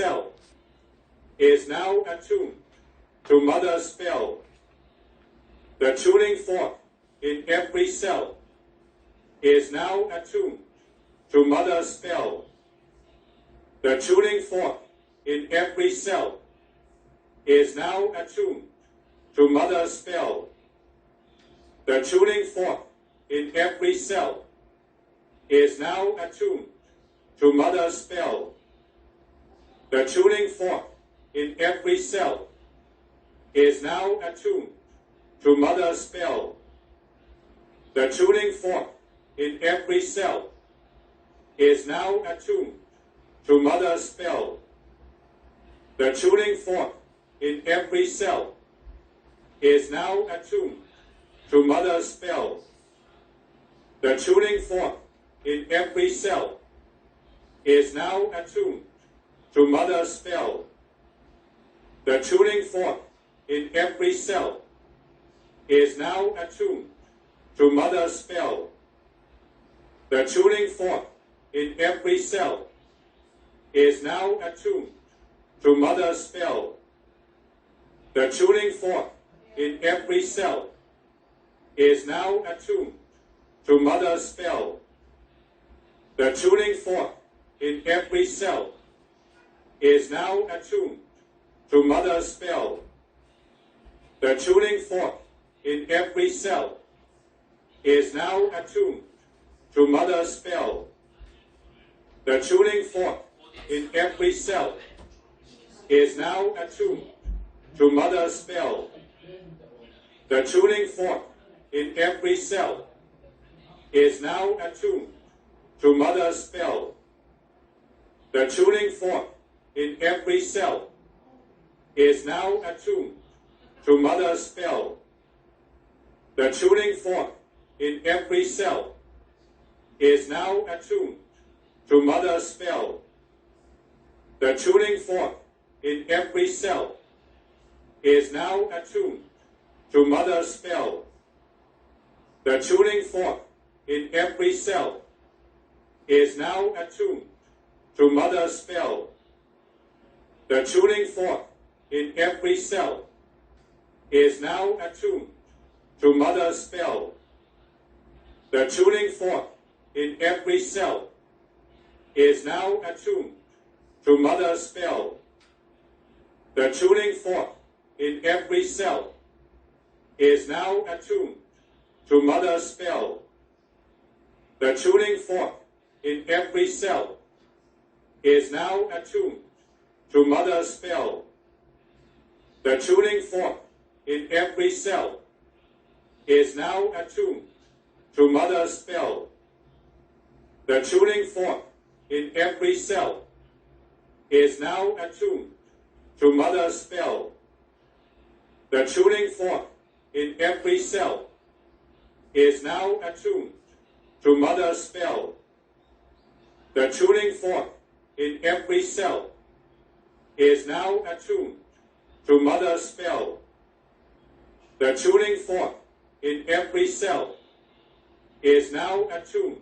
cell is now attuned to mother's spell. The tuning fork in every cell is now attuned to mother's spell. The tuning fork in every cell is now attuned to mother's spell. The tuning fork in every cell is now attuned to mother's spell. The tuning fork in every cell is now attuned to mother's spell. The tuning fork in every cell is now attuned to mother's spell. The tuning fork in every cell is now attuned to mother's spell. The tuning fork in every cell is now attuned to mother's spell. The tuning fork in every cell is now attuned to mother's spell. The tuning fork in every cell is now attuned to mother's spell. The tuning fork in every cell is now attuned to mother's spell. The tuning fork in every cell is now attuned to mother's spell. The tuning fork in every cell is now attuned to mother's spell. The tuning fork in every cell is now attuned to mother's spell. The tuning fork in every cell is now attuned to mother's spell. The tuning fork in every cell is now attuned to mother's spell. The tuning fork in every cell is now attuned to mother's spell. The tuning fork in every cell is now attuned to mother's spell. The tuning fork in every cell is now attuned to mother's spell. The tuning fork in every cell is now attuned to mother's spell. The tuning fork in every cell is now attuned to mother's spell. The tuning fork in every cell is now attuned to mother's spell. The tuning fork in every cell is now attuned to mother's spell. The tuning fork in every cell is now attuned to mother's spell. The tuning fork in every cell is now attuned to mother's spell. The tuning fork in every cell is now attuned to mother's spell. The tuning fork in every cell is now attuned to mother's spell. The tuning fork in every cell is now attuned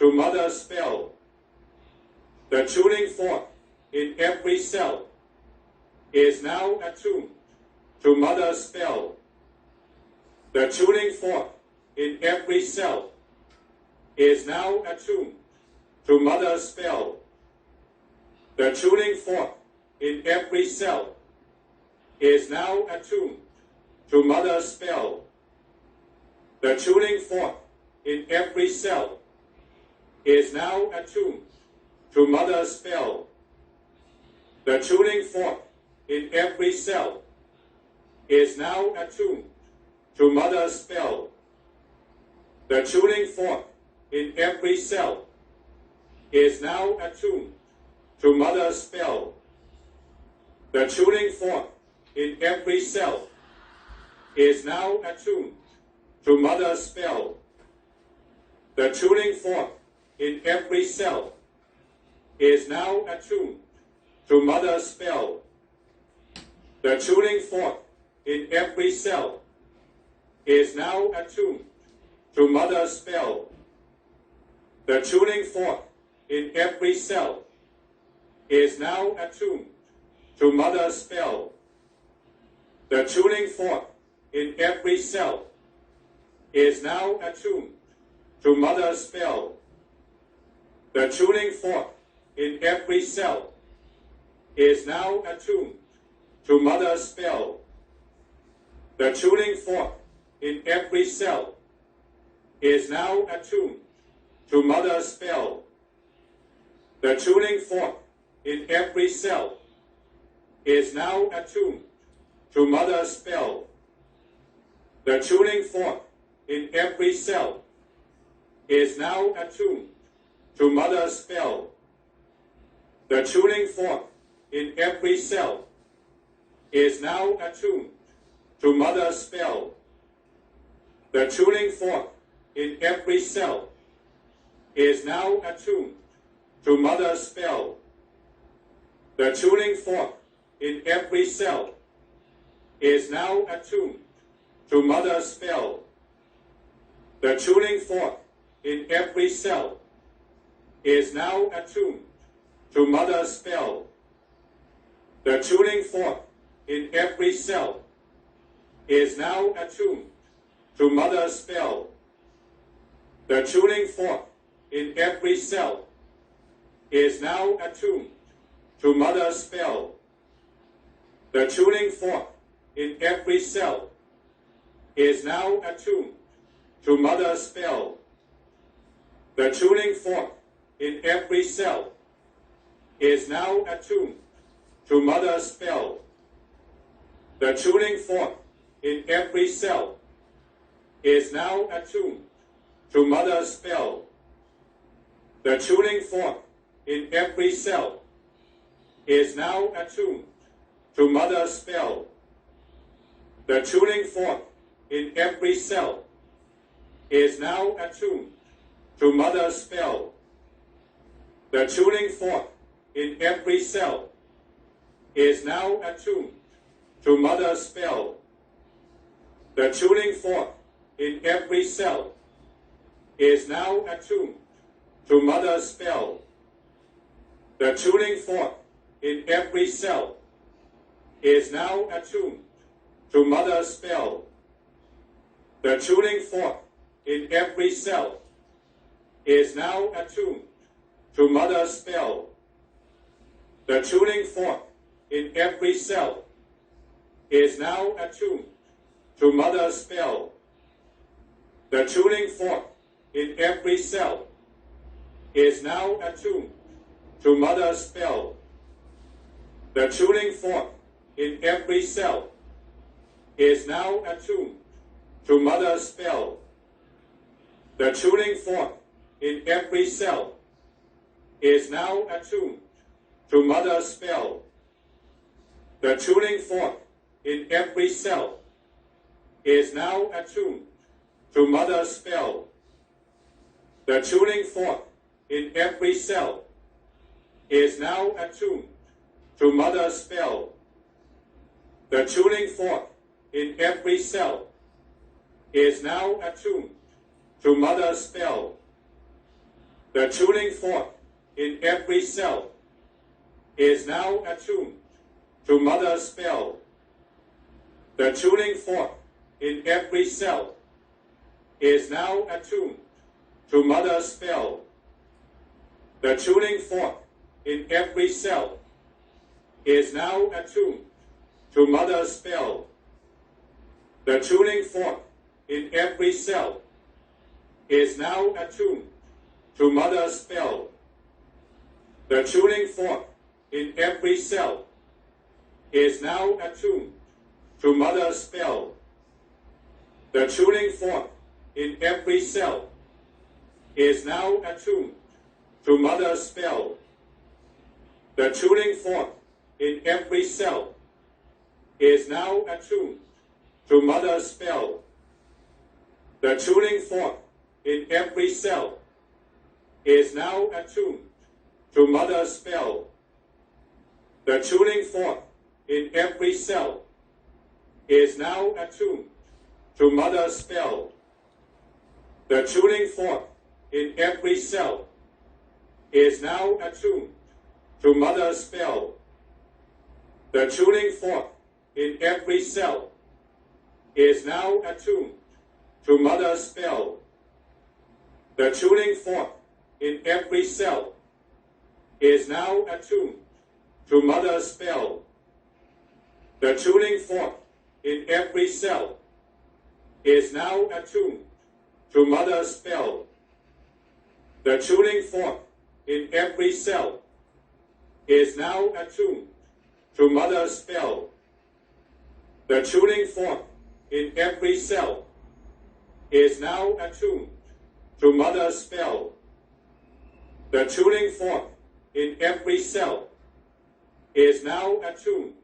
to mother's spell. The tuning fork in every cell is now attuned to mother's spell. The tuning fork in every cell is now attuned to mother's spell. The tuning fork in every cell is now attuned to mother's spell. The tuning fork in every cell is now attuned to mother's spell. The tuning fork in every cell is now attuned to mother's spell. The tuning fork in every cell is now attuned to mother's spell. The tuning fork in every cell is now attuned to mother's spell. The tuning fork in every cell is now attuned to mother's spell. The tuning fork in every cell is now attuned to mother's spell. The tuning fork in every cell is now attuned to mother's spell. The tuning fork in every cell is now attuned to mother's spell. The tuning fork in every cell is now attuned to mother's spell. The tuning fork in every cell is now attuned to mother's spell. The tuning fork in every cell is now attuned to mother's spell. The tuning fork in every cell is now attuned to mother's spell. The tuning fork in every cell is now attuned to mother's spell. The tuning fork in every cell is now attuned to mother's spell. The tuning fork in every cell is now attuned to mother's spell. The tuning fork in every cell is now attuned to mother's spell. The tuning fork in every cell is now attuned to mother's spell. The tuning fork in every cell is now attuned to mother's spell. The tuning fork in every cell is now attuned to mother's spell. The tuning fork in every cell is now attuned to mother's spell. The tuning fork in every cell is now attuned to mother's spell. The tuning fork in every cell is now attuned to mother's spell. The tuning fork in every cell is now attuned to mother's spell. The tuning fork in every cell is now attuned to mother's spell. The tuning fork in every cell is now attuned to mother's spell. The tuning fork in every cell is now attuned to mother's spell. The tuning fork in every cell is now attuned to mother's spell. The tuning fork in every cell is now attuned to mother's spell. The tuning fork in every cell is now attuned to mother's spell. The tuning fork in every cell is now attuned to mother's spell. The tuning fork in every cell is now attuned to mother's spell. The tuning fork in every cell is now attuned to mother's spell. The tuning fork in every cell is now attuned to mother's spell. The tuning fork in every cell is now attuned to mother's spell. The tuning fork in every cell is now attuned to mother's spell. The tuning fork in every cell is now attuned to mother's spell. The tuning fork in every cell is now attuned to mother's spell. The tuning fork in every cell is now attuned to mother's spell. The tuning fork in every cell is now attuned to mother's spell. The tuning fork in every cell is now attuned to mother's spell. The tuning fork in every cell is now attuned to mother's spell. The tuning fork in every cell is now attuned to mother's spell. The tuning fork in every cell is now attuned to mother's spell. The tuning fork in every cell is now attuned to mother's spell. The tuning fork in every cell is now attuned to mother's spell. The tuning fork in every cell is now attuned to mother's spell. The tuning fork in every cell is now attuned to mother's spell. The tuning fork in every cell is now attuned to mother's spell. The tuning fork in every cell is now attuned to mother's spell. The tuning fork in every cell is now attuned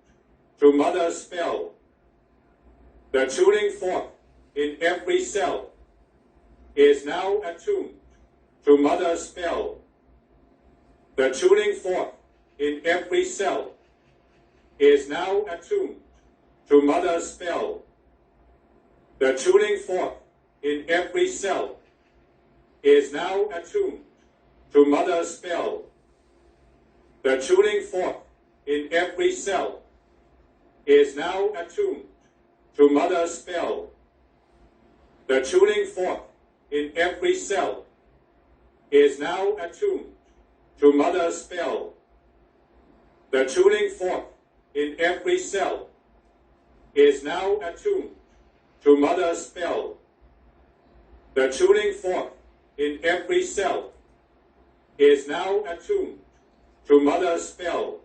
to mother's spell. The tuning fork in every cell is now attuned to mother's spell. The tuning fork in every cell is now attuned to mother's spell. The tuning fork in every cell is now attuned to mother's spell. The tuning fork in every cell is now attuned to mother's spell. The tuning fork in every cell is now attuned to mother's spell. The tuning fork in every cell is now attuned to mother's spell. The tuning fork in every cell is now attuned to mother's spell.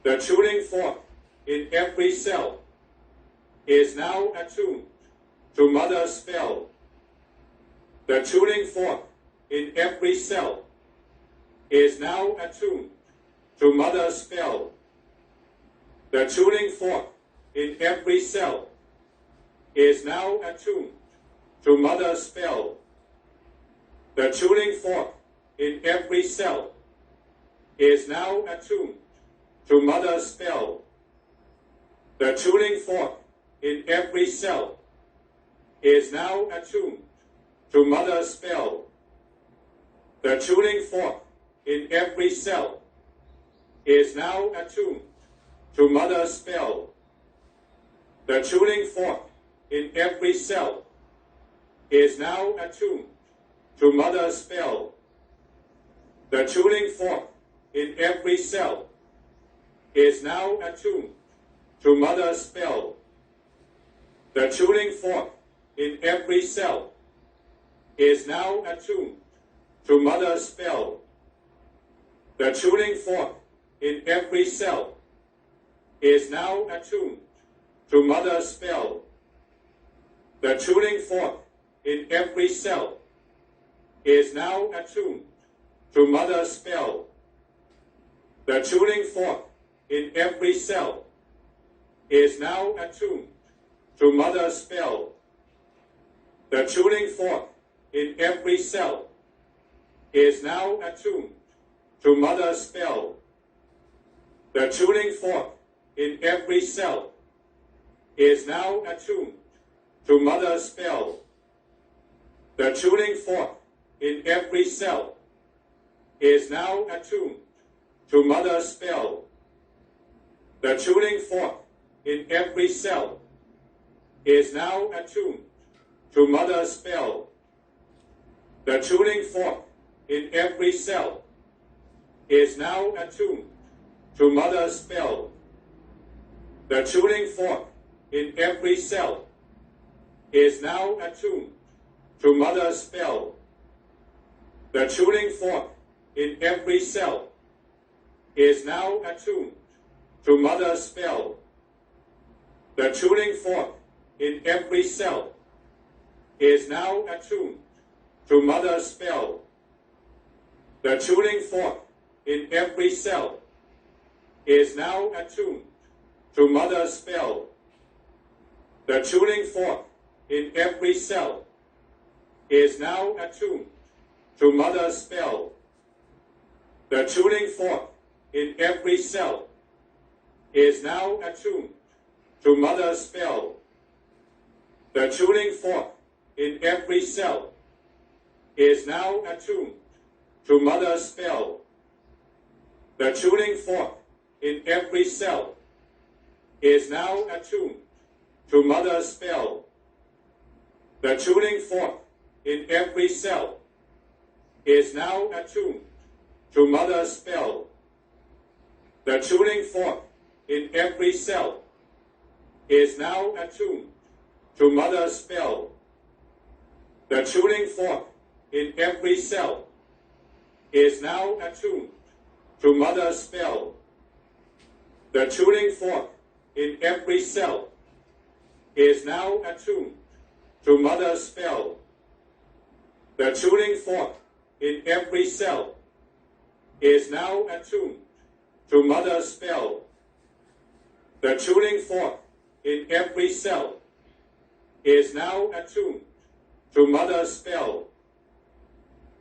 The tuning fork in every cell is now attuned to mother's spell. The tuning fork in every cell is now attuned to mother's spell. The tuning fork in every cell is now attuned to mother's spell. The tuning fork in every cell is now attuned to mother's spell. The tuning fork in every cell is now attuned to mother's spell. The tuning fork in every cell is now attuned to mother's spell. The tuning fork in every cell is now attuned to mother's spell. The tuning fork in every cell is now attuned to mother's spell. The tuning fork in every cell is now attuned to mother's spell. The tuning fork in every cell is now attuned to mother's spell. The tuning fork in every cell is now attuned to mother's spell. The tuning fork in every cell is now attuned to mother's spell. The tuning fork in every cell is now attuned to mother's spell. The tuning fork in every cell is now attuned to mother's spell. The tuning fork in every cell is now attuned to mother's spell. The tuning fork in every cell is now attuned to mother's spell. The tuning fork in every cell is now attuned to mother's spell. The tuning fork in every cell is now attuned to mother's spell. The tuning fork in every cell is now attuned to mother's spell. The tuning fork in every cell is now attuned to mother's spell. The tuning fork in every cell is now attuned to mother's spell. The tuning fork in every cell is now attuned to mother's spell. The tuning fork in every cell is now attuned to mother's spell. The tuning fork in every cell is now attuned to mother's spell. The tuning fork in every cell is now attuned to Mother's spell. The tuning fork in every cell is now attuned to Mother's spell. The tuning fork in every cell is now attuned to Mother's spell. The tuning fork in every cell is now attuned to Mother's spell. The tuning fork in every cell is now attuned to Mother's spell. The tuning fork in every cell is now attuned to Mother's spell. The tuning fork in every cell is now attuned to Mother's spell.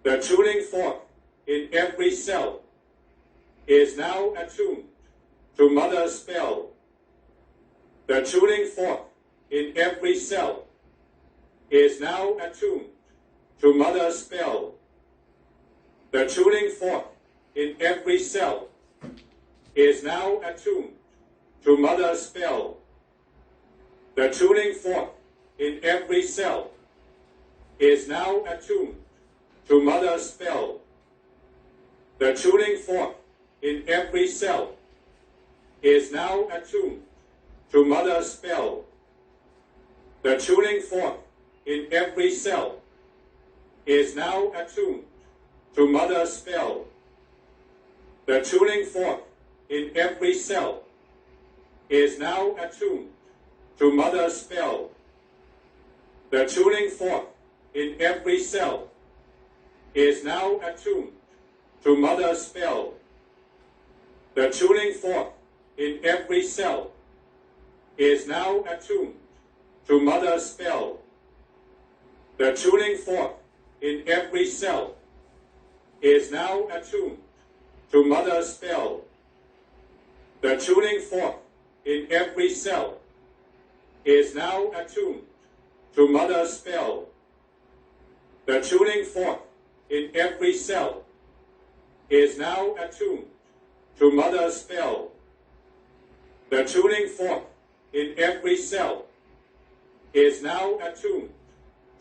The tuning fork in every cell is now attuned to Mother's spell. The tuning fork in every cell is now attuned to Mother's spell. The tuning fork in every cell is now attuned to Mother's spell. The tuning fork in every cell is now attuned to Mother's spell. The tuning fork in every cell is now attuned to Mother's spell. The tuning fork in every cell is now attuned to Mother's spell. The tuning fork in every cell is now attuned to Mother's spell. The tuning fork in every cell is now attuned to Mother's spell. The tuning fork in every cell is now attuned to Mother's spell. The tuning fork in every cell is now attuned to Mother's spell. The tuning fork in every cell is now attuned to Mother's spell. The tuning fork in every cell is now attuned to Mother's spell. The tuning fork in every cell is now attuned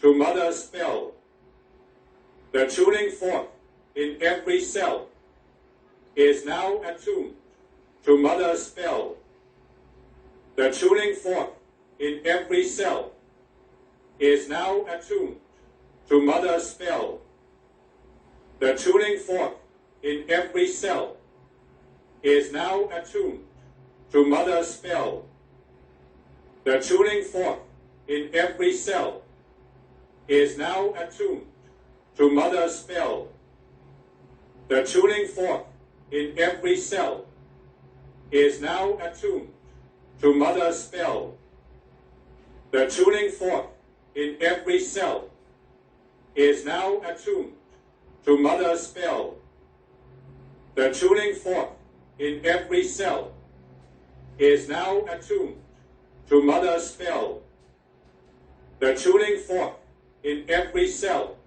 to Mother's spell. The tuning fork in every cell is now attuned to Mother's spell. The tuning fork in every cell is now attuned to Mother's spell. The tuning fork in every cell is now attuned to Mother's spell. The tuning fork in every cell is now attuned to Mother's spell. The tuning fork in every cell is now attuned to Mother's spell. The tuning fork in every cell is now attuned to Mother's spell. The tuning fork in every cell is now attuned to Mother's spell. The tuning fork in every cell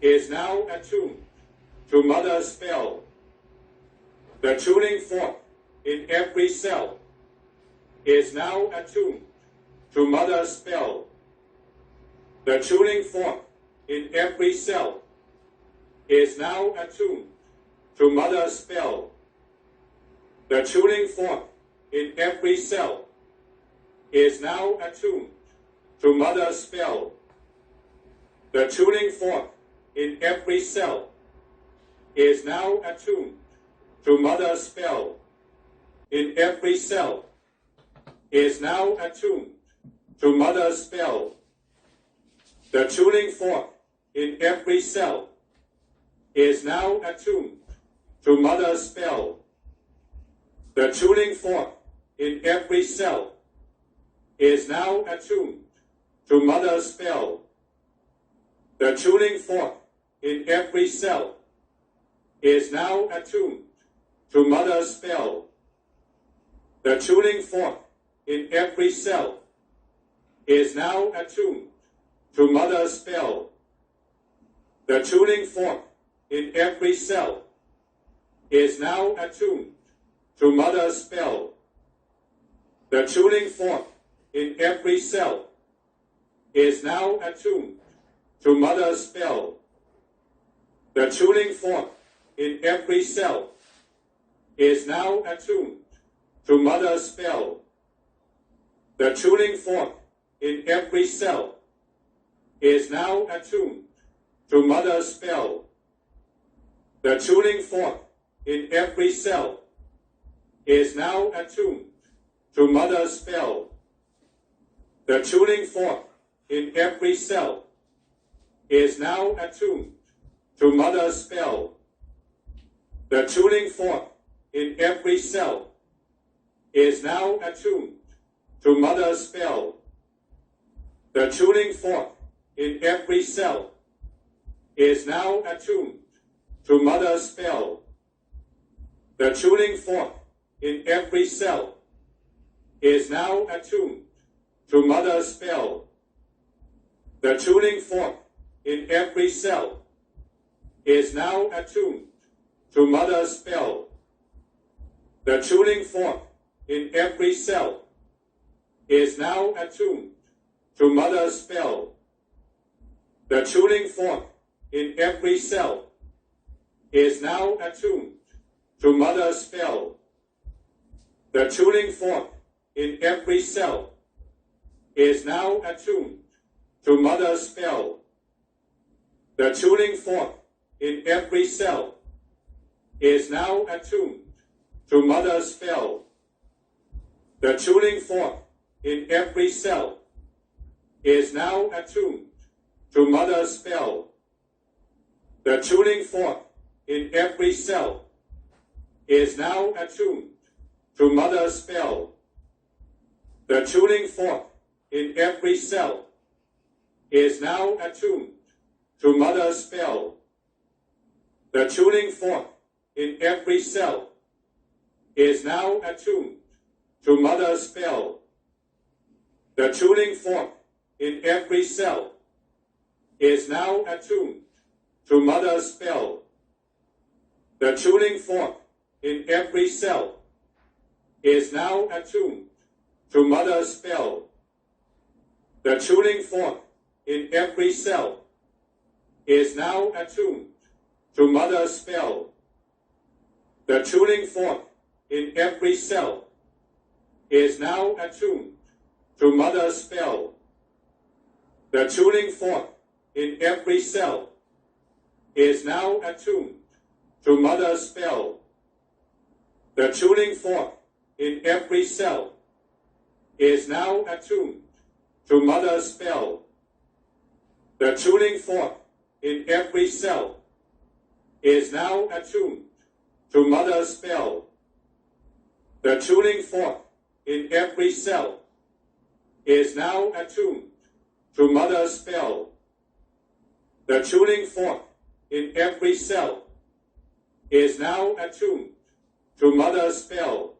is now attuned to Mother's spell. The tuning fork in every cell is now attuned to Mother's spell. The tuning fork in every cell is now attuned to Mother's spell. The tuning fork in every cell is now attuned to Mother's spell. The tuning fork in every cell is now attuned to Mother's spell. In every cell is now attuned to Mother's spell. The tuning fork in every cell is now attuned to Mother's spell. The tuning fork in every cell is now attuned to Mother's spell. The tuning fork in every cell is now attuned to Mother's spell. The tuning fork in every cell is now attuned to Mother's spell. The tuning fork in every cell is now attuned to mother's spell. The tuning fork in every cell is now attuned to mother's spell. The tuning fork in every cell is now attuned to mother's spell. The tuning fork in every cell is now attuned to mother's spell. The tuning fork in every cell is now attuned to mother's spell. The tuning fork in every cell is now attuned to mother's spell. The tuning fork in every cell is now attuned to mother's spell. The tuning fork in every cell is now attuned to mother's spell. The tuning fork in every cell is now attuned to mother's spell. The tuning fork in every cell is now attuned to mother's spell. The tuning fork in every cell is now attuned to mother's spell. The tuning fork in every cell is now attuned to mother's spell. The tuning fork in every cell is now attuned to mother's spell. The tuning fork in every cell is now attuned to mother's spell. The tuning fork in every cell is now attuned to mother's spell. The tuning fork in every cell is now attuned to mother's spell. The tuning fork in every cell is now attuned to mother's spell. The tuning fork in every cell is now attuned to mother's spell. The tuning fork in every cell is now attuned to mother's spell. The tuning fork in every cell is now attuned to mother's spell. The tuning fork in every cell is now attuned to mother's spell. The tuning fork in every cell is now attuned to mother's spell. The tuning fork in every cell is now attuned to mother's spell. The tuning fork in every cell is now attuned to mother's spell. The tuning fork in every cell is now attuned to mother's spell. The tuning fork in every cell is now attuned to mother's spell. The tuning fork in every cell is now attuned to mother's spell.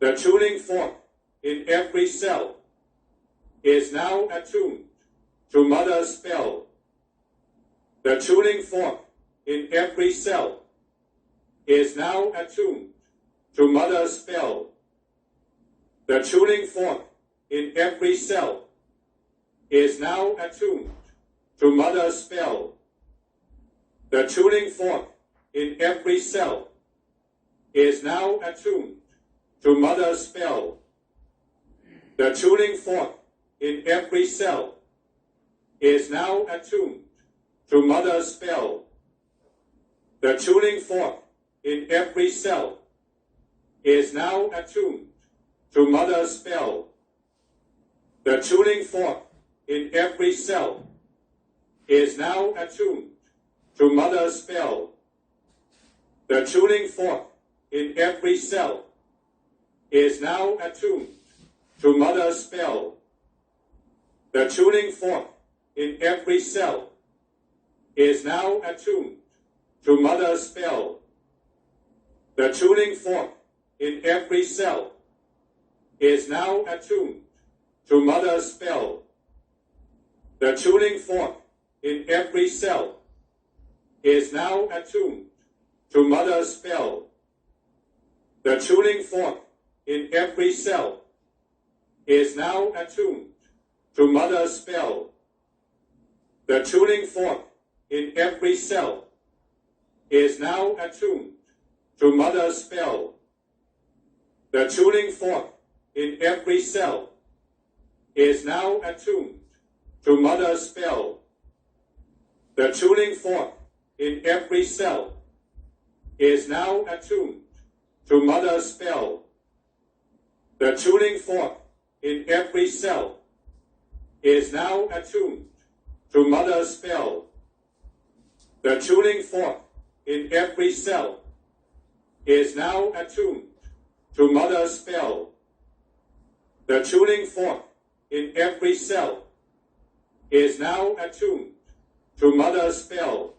The tuning fork in every cell is now attuned to mother's spell. The tuning fork in every cell is now attuned to mother's spell. The tuning fork in every cell is now attuned to mother's spell. The tuning fork in every cell is now attuned to mother's spell. The tuning fork in every cell is now attuned to mother's spell. The tuning fork in every cell is now attuned to mother's spell. The tuning fork in every cell is now attuned to mother's spell. The tuning fork in every cell is now attuned to mother's spell. The tuning fork in every cell is now attuned to mother's spell. The tuning fork in every cell is now attuned to mother's spell. The tuning fork in every cell is now attuned to mother's spell. The tuning fork in every cell is now attuned to mother's spell. The tuning fork in every cell is now attuned to mother's spell. The tuning fork in every cell is now attuned to mother's spell. The tuning fork in every cell is now attuned to mother's spell. The tuning fork in every cell is now attuned to mother's spell. The tuning fork in every cell is now attuned to mother's spell. The tuning fork in every cell is now attuned to mother's spell.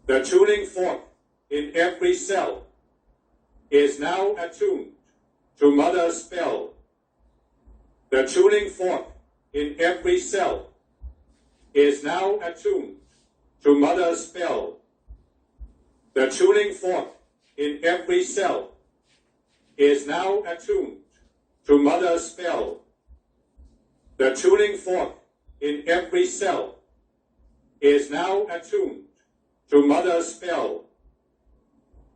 The tuning fork in every cell is now attuned to mother's spell. The tuning fork in every cell is now attuned to mother's spell. The tuning fork in every cell is now attuned to mother's spell. The tuning fork in every cell is now attuned to mother's spell.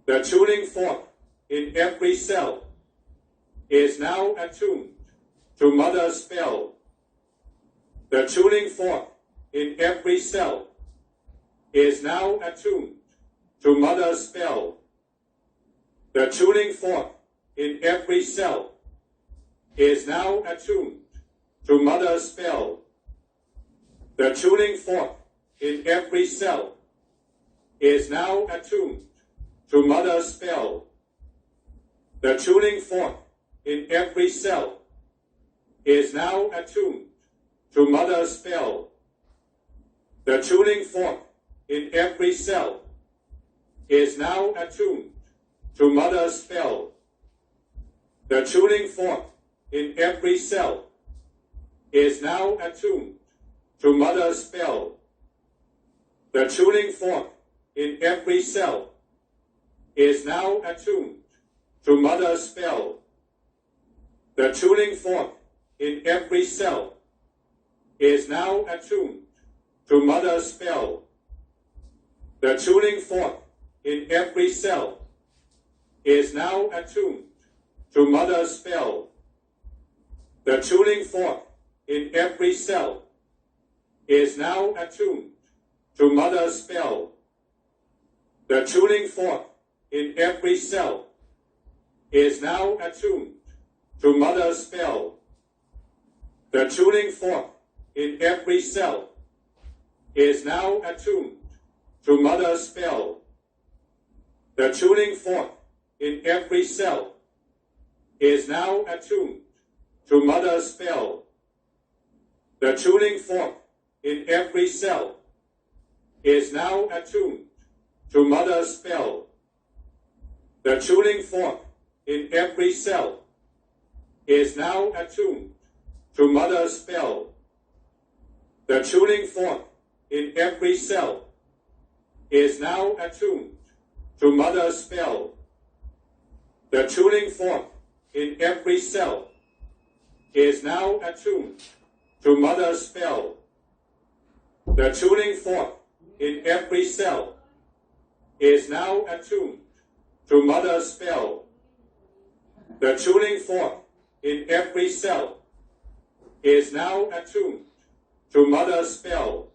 The tuning fork in every cell is now attuned to mother's spell. The tuning fork in every cell is now attuned to mother's spell. The tuning fork in every cell is now attuned to mother's spell. The tuning fork in every cell is now attuned to mother's spell. The tuning fork in every cell is now attuned to mother's spell. The tuning fork in every cell is now attuned to mother's spell. The tuning fork in every cell is now attuned to mother's spell. The tuning fork in every cell is now attuned to mother's spell. The tuning fork in every cell is now attuned to mother's spell. The tuning fork in every cell is now attuned to mother's spell. The tuning fork in every cell is now attuned to mother's spell. The tuning fork in every cell is now attuned to mother's spell. The tuning fork in every cell is now attuned to mother's spell. The tuning fork in every cell is now attuned to mother's spell. The tuning fork in every cell is now attuned to mother's spell. The tuning fork in every cell is now attuned to mother's spell. The tuning fork in every cell is now attuned to mother's spell. The tuning fork in every cell is now attuned to mother's spell. The tuning fork in every cell is now attuned to mother's spell. The tuning fork in every cell is now attuned to mother's spell.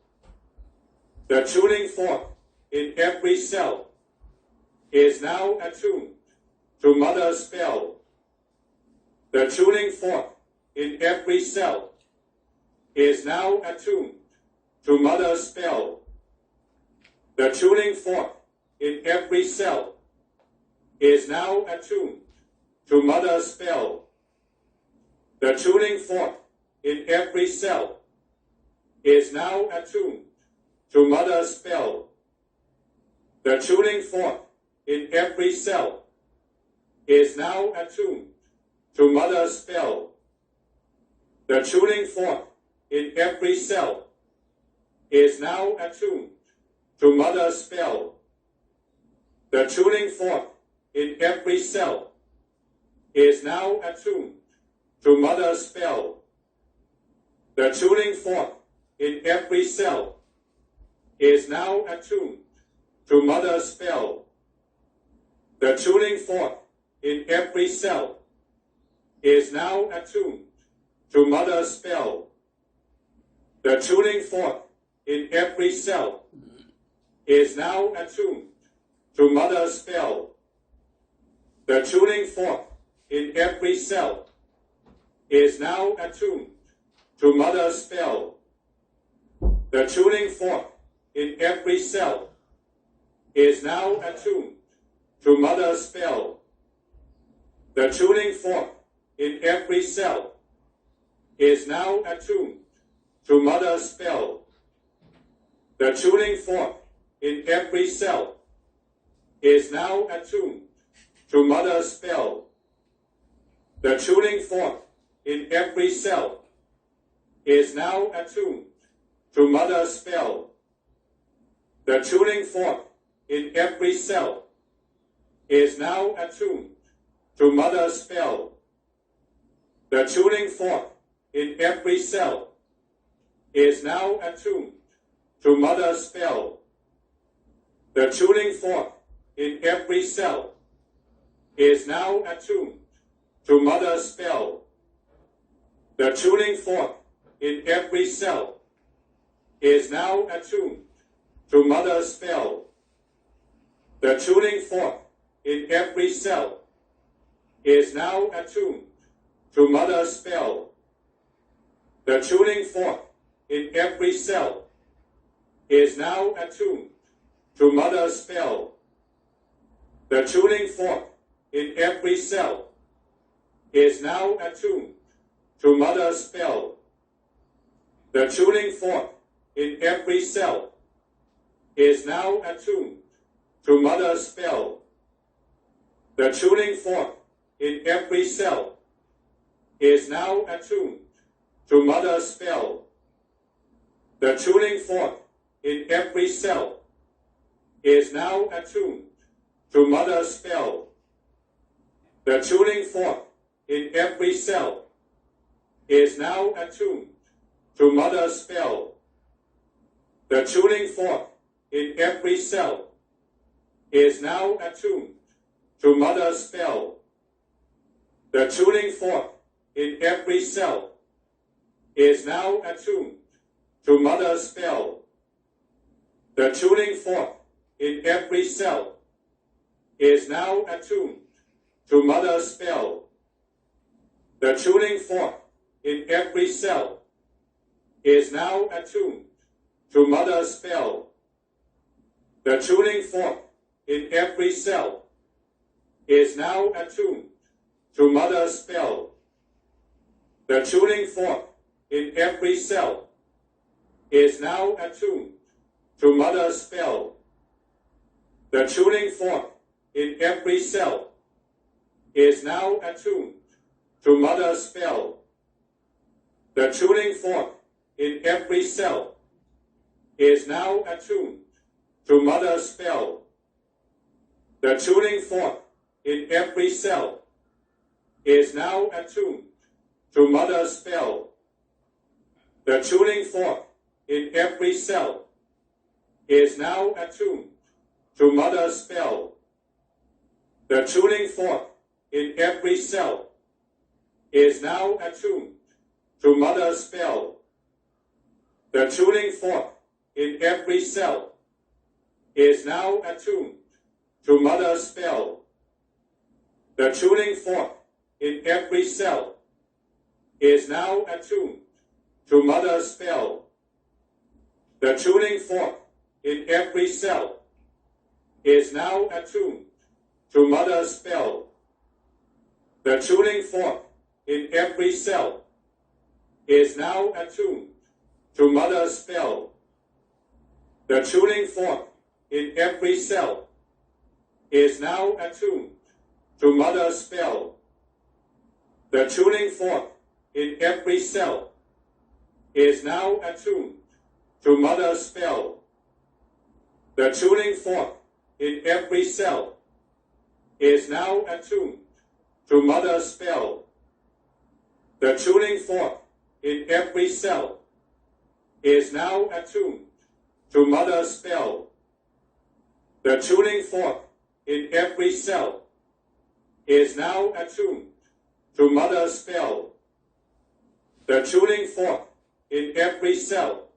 The tuning fork in every cell is now attuned to mother's spell. The tuning fork in every cell is now attuned to mother's spell. The tuning fork in every cell is now attuned to mother's spell. The tuning fork in every cell is now attuned to mother's spell. The tuning fork in every cell is now attuned to mother's spell. The tuning fork in every cell is now attuned to mother's spell. The tuning fork in every cell is now attuned to Mother's spell. The tuning fork in every cell is now attuned to Mother's spell. The tuning fork in every cell is now attuned to Mother's spell. The tuning fork in every cell is now attuned to Mother's spell. The tuning fork in every cell is now attuned to Mother's spell. The tuning fork in every cell is now attuned to Mother's spell. The tuning fork in every cell is now attuned to Mother's spell. The tuning fork in every cell is now attuned to Mother's spell. The tuning fork in every cell is now attuned to Mother's spell. The tuning fork in every cell is now attuned to Mother's spell. The tuning fork in every cell is now attuned to Mother's spell. The tuning fork in every cell is now attuned to Mother's spell. The tuning fork in every cell is now attuned to Mother's spell. The tuning fork in every cell is now attuned to Mother's spell. The tuning fork in every cell is now attuned to Mother's spell. The tuning fork in every cell is now attuned to Mother's spell. The tuning fork in every cell is now attuned to Mother's spell. The tuning fork in every cell is now attuned to Mother's spell. The tuning fork in every cell is now attuned to Mother's spell. The tuning fork in every cell is now attuned to Mother's spell. The tuning fork in every cell is now attuned to Mother's spell. The tuning fork in every cell is now attuned to Mother's spell. The tuning fork in every cell is now attuned to Mother's spell. The tuning fork in every cell is now attuned to Mother's spell. The tuning fork in every cell is now attuned to Mother's spell. The tuning fork in every cell is now attuned to Mother's spell. The tuning fork in every cell is now attuned to Mother's spell. The tuning fork in every cell is now attuned to Mother's spell. The tuning fork in every cell is now attuned to Mother's spell. The tuning fork in every cell is now attuned to Mother's spell. The tuning fork in every cell is now attuned to Mother's spell. The tuning fork in every cell is now attuned to Mother's spell. The tuning fork in every cell is now attuned to Mother's spell. The tuning fork in every cell is now attuned to Mother's spell. The tuning fork in every cell is now attuned to Mother's spell. The tuning fork in every cell is now attuned to Mother's spell. The tuning fork in every cell is now attuned to Mother's spell. The tuning fork in every cell is now attuned to mother's spell. The tuning fork in every cell is now attuned to mother's spell. The tuning fork in every cell is now attuned to mother's spell. The tuning fork in every cell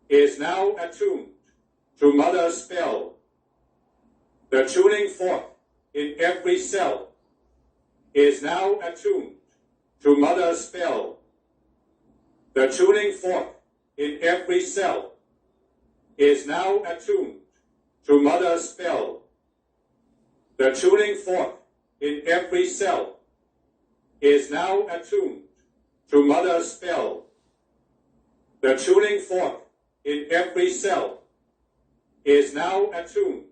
is now attuned to mother's spell. The tuning fork in every cell is now attuned to mother's spell. The tuning fork in every cell is now attuned to mother's spell. The tuning fork in every cell is now attuned to mother's spell. The tuning fork in every cell is now attuned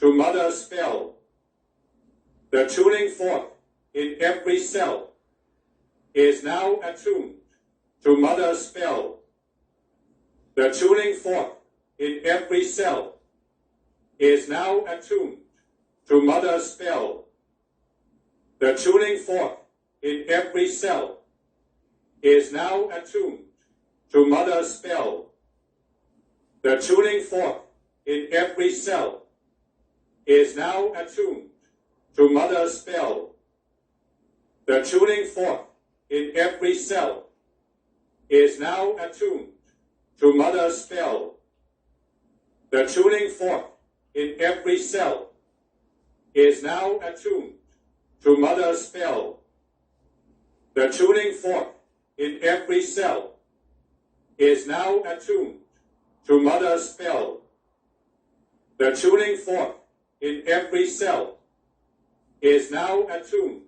to mother's spell. The tuning fork in every cell is now attuned to mother's spell. The tuning fork in every cell is now attuned to mother's spell. The tuning fork in every cell is now attuned to mother's spell. The tuning fork in every cell is now attuned to mother's spell. The tuning fork in every cell is now attuned to mother's spell. The tuning fork in every cell is now attuned to mother's spell. The tuning fork in every cell is now attuned to mother's spell. The tuning fork in every cell is now attuned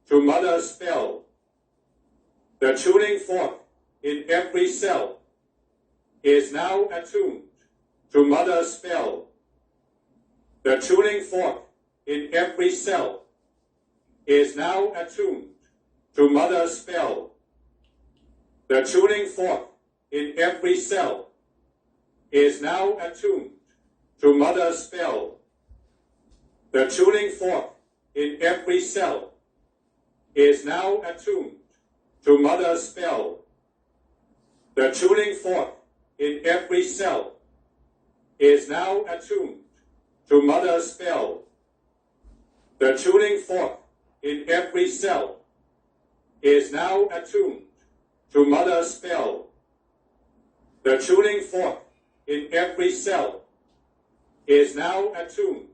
to mother's spell. The tuning fork in every cell is now attuned to mother's spell. The tuning fork in every cell is now attuned to mother's spell. The tuning fork in every cell is now attuned to mother's spell. The tuning fork in every cell is now attuned to mother's spell. The tuning fork in every cell is now attuned to mother's spell. The tuning fork in every cell is now attuned to mother's spell. The tuning fork in every cell is now attuned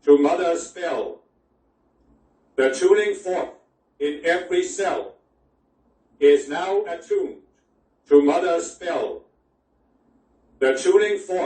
to mother's spell. The tuning fork in every cell is now attuned to mother's spell. The tuning fork